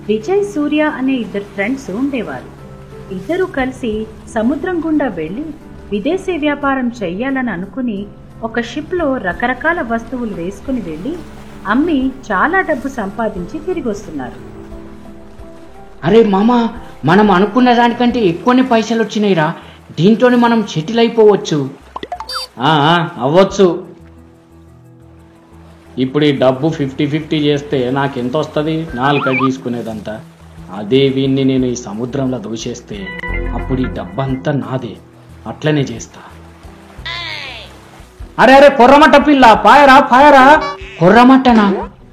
విజయ్, సూర్య అనే ఇద్దరు ఫ్రెండ్స్ ఉండేవారు. ఇద్దరూ కలిసి సముద్రం గుండా వెళ్లి విదేశీ వ్యాపారం చెయ్యాలని అనుకుని ఒక షిప్లో రకరకాల వస్తువులు వేసుకుని వెళ్లి అమ్మి చాలా డబ్బు సంపాదించి తిరిగి వస్తున్నారు. అరే మామా, మనం అనుకున్న దానికంటే ఎక్కువనే పైసలు వచ్చినాయిరా. దీంతోనే మనం సెటిల్ అయిపోవచ్చు. అవ్వచ్చు. ఇప్పుడు ఈ డబ్బు 50-50 చేస్తే నాకెంత వస్తుంది? 4 గీసుకునేదంతా. అదే వీణ్ణి నేను ఈ సముద్రంలో దూసేస్తే అప్పుడు ఈ డబ్బంతా నాదే. అట్లనే చేస్తా. అరే అరే కొర్రమట్ట పిల్ల, పాయరా పాయరా. కొర్రమట్టనా?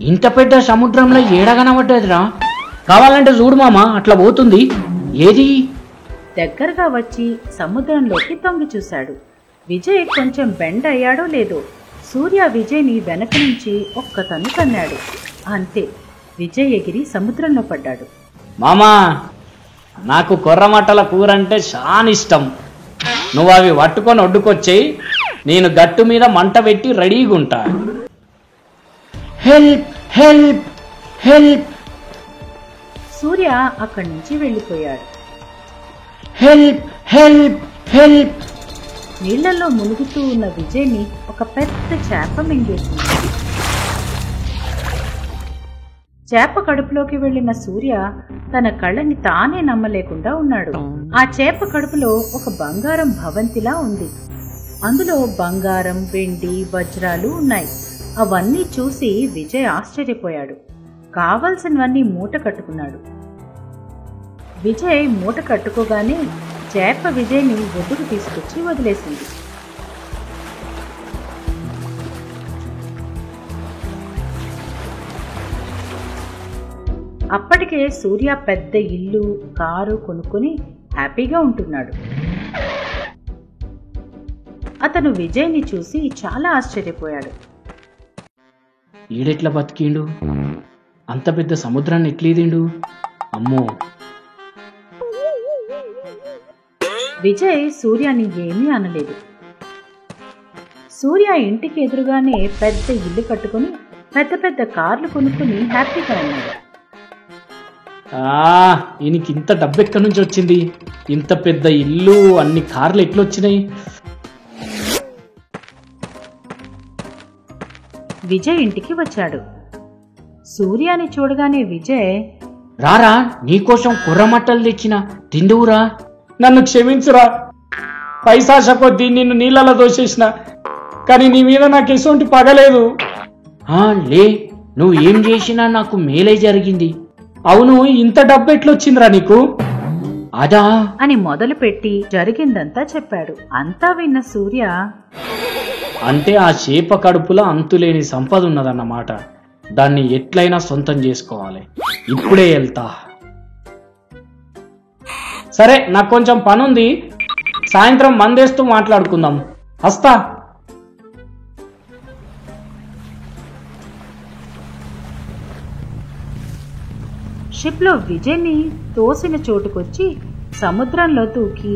ఇంత పెద్ద సముద్రంలో ఏడగనబడ్డదిరా. కావాలంటే చూడు మామ, అట్లా పోతుంది. ఏది? దగ్గరగా వచ్చి సముద్రంలోకి తొంగి చూశాడు. విజయ్ కొంచెం బెండ్ అయ్యాడో లేదో సూర్య విజయ్ని వెనక నుంచి ఒక్క తన్ను తన్నాడు. అంతే, విజయ్ ఎగిరి సముద్రంలో పడ్డాడు. మామా, నాకు కొర్రమట్టల కూర అంటే చాలా ఇష్టం. నువ్వు అవి పట్టుకొని ఒడ్డుకొచ్చేయి. నేను గట్టు మీద మంట పెట్టి రెడీగా ఉంటా. Help help help. సూర్య అక్కడి నుంచి వెళ్ళిపోయాడు. Help help help. నీళ్లలో మునుగుతూ ఉన్న విజయ్ని ఒక పెద్ద చేప మింగేసింది. చేప కడుపులోకి వెళ్లిన సూర్య తన కళ్ళని తానే నమ్మలేకుండా ఉన్నాడు. ఆ చేప కడుపులో ఒక బంగారం భవంతిలా ఉంది. అందులో బంగారం, వెండి, వజ్రాలు ఉన్నాయి. అవన్నీ చూసి విజయ్ ఆశ్చర్యపోయాడు. కావలసినవన్నీ మూట కట్టుకున్నాడు. విజయ్ మూట కట్టుకోగానే చేప విజయ్ని ఒడ్డుకు తీసుకొచ్చి వదిలేసింది. అప్పటికే సూర్య పెద్ద ఇల్లు, కారు కొనుక్కొని హ్యాపీగా ఉంటున్నాడు. అతను విజయ్ని చూసి చాలా ఆశ్చర్యపోయాడు. ఈడెట్లా బతికిండు? అంత పెద్ద సముద్రాన్ని ఎట్లీదిండు? అమ్మో! విజయ్ సూర్యాని ఏమీ అనలేదు. సూర్య ఇంటికి ఎదురుగానే పెద్ద ఇల్లు కట్టుకుని పెద్ద పెద్ద కార్లు కొనుక్కుని హ్యాపీగా ఉన్నాడు. ఈయనకి ఇంత డబ్బు ఎక్కడి నుంచి వచ్చింది? ఇంత పెద్ద ఇల్లు, అన్ని కార్లు ఎట్లొచ్చినాయి? విజయ్ ఇంటికి వచ్చాడు. సూర్యాని చూడగానే విజయ్, రారా, నీకోసం కుర్రమట్టలు తెచ్చిన, తిందువురా. నన్ను క్షమించురా. పైసాశ కొద్దీ నిన్ను నీళ్ళలో దోసేసిన, కానీ నీ మీద నాకు ఎటువంటి పగలేదు. లే, నువ్వు ఏం చేసినా నాకు మేలే జరిగింది. అవును, ఇంత డబ్బు ఎట్లొచ్చిందిరా నీకు? అదా అని మొదలుపెట్టి జరిగిందంతా చెప్పాడు. అంతా విన్న సూర్య, అంటే ఆ చేప కడుపులో అంతులేని సంపద ఉన్నదన్నమాట. దాన్ని ఎట్లయినా సొంతం చేసుకోవాలి. ఇప్పుడే వెళ్తా. సరే, నాకు కొంచెం పనుంది. సాయంత్రం మందేస్తూ మాట్లాడుకుందాం. వస్తా. షిప్లో విజయ్ని తోసిన చోటుకొచ్చి సముద్రంలో దూకి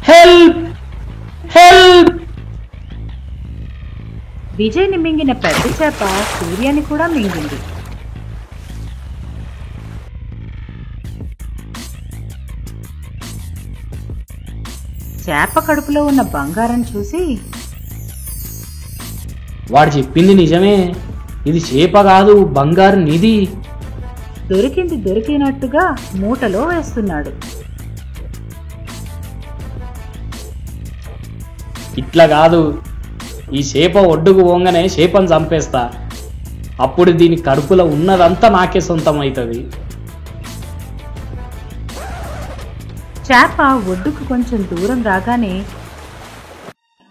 హెల్ప్ హెల్ప్. విజయ్ని మింగిన పెద్ద చేప సూర్యాని కూడా మింగింది. చేప కడుపులో ఉన్న బంగారం చూసి, వాడు చెప్పింది నిజమే. ఇది చేప కాదు, బంగారు నిధి. దొరికింది దొరికినట్టుగా మూటలో వేస్తున్నాడు. ఇట్లా కాదు, ఈ చేప ఒడ్డుకు పోగానే చేపను చంపేస్తా. అప్పుడు దీని కడుపులో ఉన్నదంతా నాకే సొంతం అవుతుంది. చేప ఒడ్డుకు కొంచెం దూరం రాగానే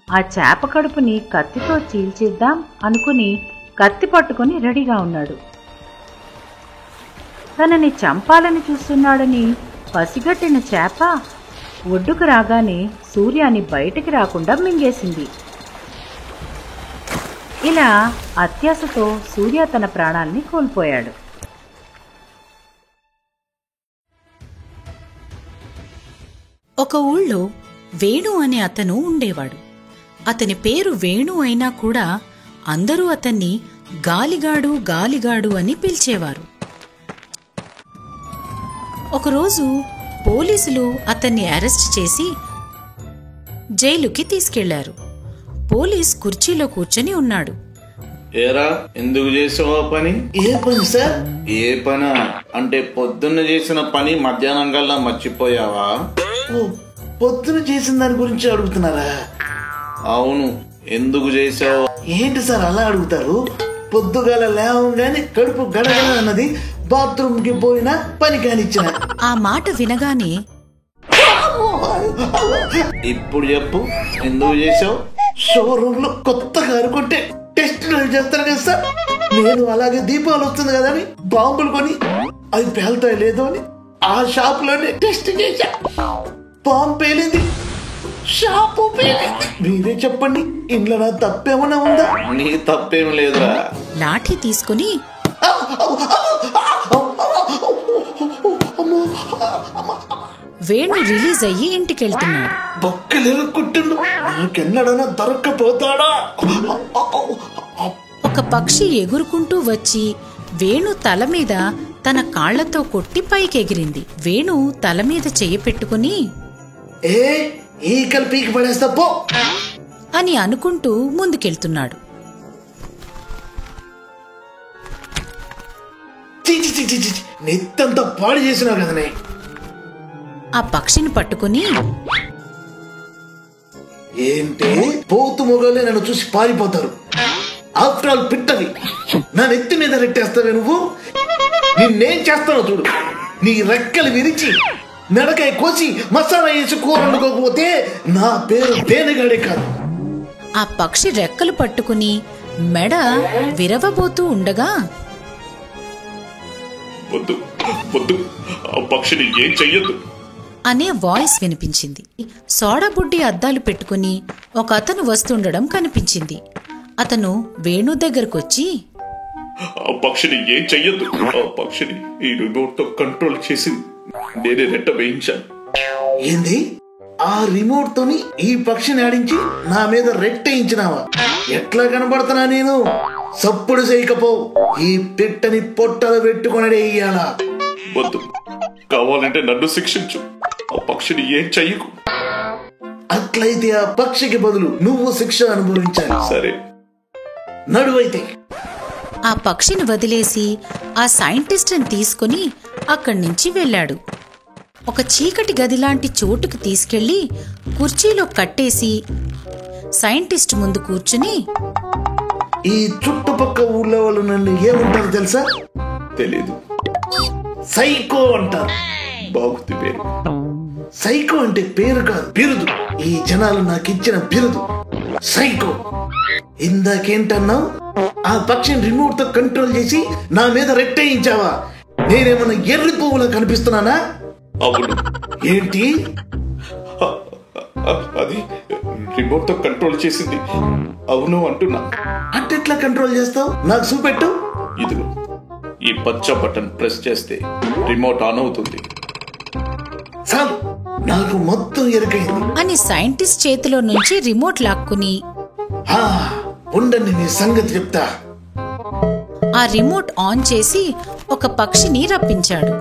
ఆ చేప కడుపుని కత్తితో చీల్చేద్దాం అనుకుని కత్తి పట్టుకుని రెడీగా ఉన్నాడు. తనని చంపాలని చూస్తున్నాడని పసిగట్టిన చేప ఒడ్డుకు రాగానే సూర్యాని బయటికి రాకుండా మింగేసింది. ఇలా అత్యాశతో సూర్య తన ప్రాణాల్ని కోల్పోయాడు. ఒక ఊళ్ళో వేణు అనే అతను ఉండేవాడు. అతని పేరు వేణు అయినా కూడా అందరూ అతన్ని గాలిగాడు గాలిగాడు అని పిలిచేవారు. ఒకరోజు పోలీసులు అతన్ని అరెస్ట్ చేసి జైలుకి తీసుకెళ్లారు. పోలీస్ కుర్చీలో కూర్చొని ఉన్నాడు. ఏరా, ఎందుకు చేసావా పని? ఏ పని సార్? ఏ పనా అంటే పొద్దున్న చేసిన పని మధ్యాహ్నం కల్లా మర్చిపోయావా? ఓ, పొద్దున చేసిన దాని గురించి అడుగుతున్నారా? అవును, ఎందుకు చేసావు? ఏంటి సార్ అలా అడుగుతారు? పొద్దుగాల లేవగానే కడుపు గడగడ అన్నది, బాత్రూమ్ కి పోయినా పని కానిచ్చిన. ఆ మాట వినగానే ఇప్పుడు చెప్పు, ఎందుకు చేసావు? షోరూమ్ లో కొత్త కారు కొంటే టెస్ట్ డ్రైవ్ చేస్తారు కదా సార్, నేను అలాగే దీపావళి వస్తుంది కదా అని బాంబులు కొని అవి పేలుతాయి లేదో అని ఆ షాప్ లోనే టెస్ట్ చేశా. బాంబు పేలింది, షాపు పేలింది. మీరే చెప్పండి, ఇంట్లో నా తప్పేమన్నా ఉందా? నీ తప్పేం లేదురా. లాఠీ తీసుకుని వేణు రిలీజ్ అయ్యి ఇంటికెళ్తున్నాడు. బొక్కలేరు కుట్టిండు, నాకెన్నడన్నా దొరక్కపోతాడా? ఒక పక్షి ఎగురుకుంటూ వచ్చి వేణు తల మీద తన కాళ్లతో కొట్టి పైకెగిరింది. వేణు తల మీద చెయ్యి పెట్టుకుని ఏ ఈ కలిపీకి పడేస్తా పో అని అనుకుంటూ ముందుకెళ్తున్నాడు. నెత్తంతా పాడు చేసినావు కదనే. ఆ పక్షిని పట్టుకుని ఏంటి పోతు మొగలే నన్ను చూసి పారిపోతారు. ఆఫ్టర్ ఆల్ పిట్టవి నా నెత్తి మీద రెట్టేస్తావే నువ్వు. నిన్నేం చేస్తానో చూడు. నీ రెక్కలు విరిచి మెడకాయ కోసి మసాలా వేసి కూర వండుకోకపోతే నా పేరు తేనెగాడే కాదు. ఆ పక్షి రెక్కలు పట్టుకుని మెడ విరవబోతూ ఉండగా వద్దు వద్దు, ఆ పక్షిని ఏం చెయ్యొద్దు అనే వాయిస్ వినిపించింది. సోడాబుడ్డి అద్దాలు పెట్టుకుని ఒక అతను వస్తుండడం కనిపించింది. అతను వేణు దగ్గరకొచ్చి ఆ పక్షిని ఏం చెయ్యొద్దు, ఆ పక్షిని ఈ రిమోట్ తో కంట్రోల్ చేసి నేనే రెట్ట వేయించాను. ఏంది? ఆ రిమోట్ తోని ఈ పక్షిని ఆడించి నా మీద రెట్టేయించినావా? ఎట్లా కనబడుతున్నా నేను? సప్పుడు చేయకపో, ఈ పిట్టని పొట్టలు పెట్టుకునడే ఇయ్యాలా. వద్దు, కావాలంటే నన్ను శిక్షించు, ఆ పక్షిని ఏం చెయ్యకు. అట్లయితే ఆ పక్షికి బదులు నువ్వు శిక్ష అనుభవించాలి. సరే, నడువైతే. ఆ పక్షిని వదిలేసి ఆ సైంటిస్ట్ని తీసుకుని అక్కడి నుంచి వెళ్ళాడు. ఒక చీకటి గదిలాంటి చోటుకు తీసుకెళ్లి కుర్చీలో కట్టేసి సైంటిస్ట్ ముందు కూర్చుని ఈ చుట్టుపక్క ఊళ్ళో వాళ్ళు నన్ను ఏమంటారు తెలుసా? తెలీదు. సైకో అంటారు. బాగుంది పేరు. సైకో అంటే పేరు కాదు, బిరుదు. ఈ జనాలు నాకిచ్చిన బిరుదు సైకో. ఇందాకేంటన్నావు? ఆ పక్షిని రిమోట్ తో కంట్రోల్ చేసి నా మీద రెట్టేయించావా? నేనేమన్నా ఎర్రి పువ్వులా కనిపిస్తున్నానా? అవును. ఏంటి? అది రిమోట్ తో కంట్రోల్ చేసింది. అవును అంటున్నా. అట్టెట్లా కంట్రోల్ చేస్తావు? నాకు చూపెట్టు. ఇదిగో, ఈ పచ్చ బటన్ ప్రెస్ చేస్తే రిమోట్ ఆన్ అవుతుంది. చాలు, నాకు మొత్తం ఎరుకైంది అని సైంటిస్ట్ చేతిలో నుంచి రిమోట్ లాక్కుని ఉండండి నీ సంగతి చెప్తా. ఆ రిమోట్ ఆన్ చేసి ఒక పక్షిని రప్పించాడు.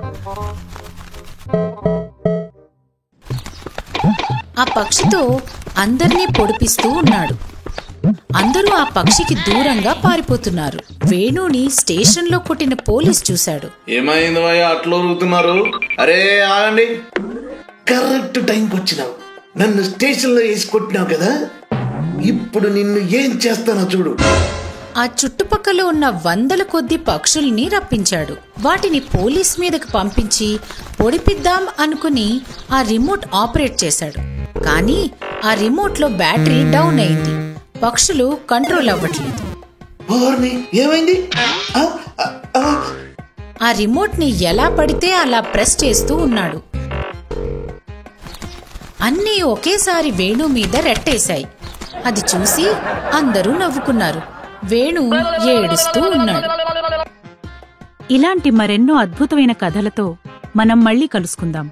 ఆ పక్షితో అందర్నీ పొడిపిస్తూ ఉన్నాడు. అందరూ ఆ పక్షికి దూరంగా పారిపోతున్నారు. వేణుని స్టేషన్లో కొట్టిన పోలీస్ చూశాడు. ఏమైంది భయ్యా అట్లా ఊరుతున్నారు? అరే ఆగండి. కరెక్ట్ టైంకి వచ్చినావు. నన్ను స్టేషన్ లో వేసి కొట్టినావు కదా, ఇప్పుడు నిన్ను ఏం చేస్తానో చూడు. ఆ చుట్టుపక్కల ఉన్న వందల కొద్ది పక్షుల్ని రప్పించాడు. వాటిని పోలీస్ మీదకి పంపించి పొడిపిద్దాం అనుకుని ఆ రిమోట్ ఆపరేట్ చేశాడు. కానీ ఆ రిమోట్ లో బ్యాటరీ డౌన్ అయింది. పక్షులు కంట్రోల్ అవ్వట్లేదు. ఏమైంది? ఆ రిమోట్ ని ఎలా పడితే అలా ప్రెస్ చేస్తూ ఉన్నాడు. అన్నీ ఒకేసారి వేణు మీద రెట్టేశాయి. అది చూసి అందరూ నవ్వుకున్నారు. వేణు ఏడుస్తూ ఉన్నాడు. ఇలాంటి మరెన్నో అద్భుతమైన కథలతో మనం మళ్ళీ కలుసుకుందాం.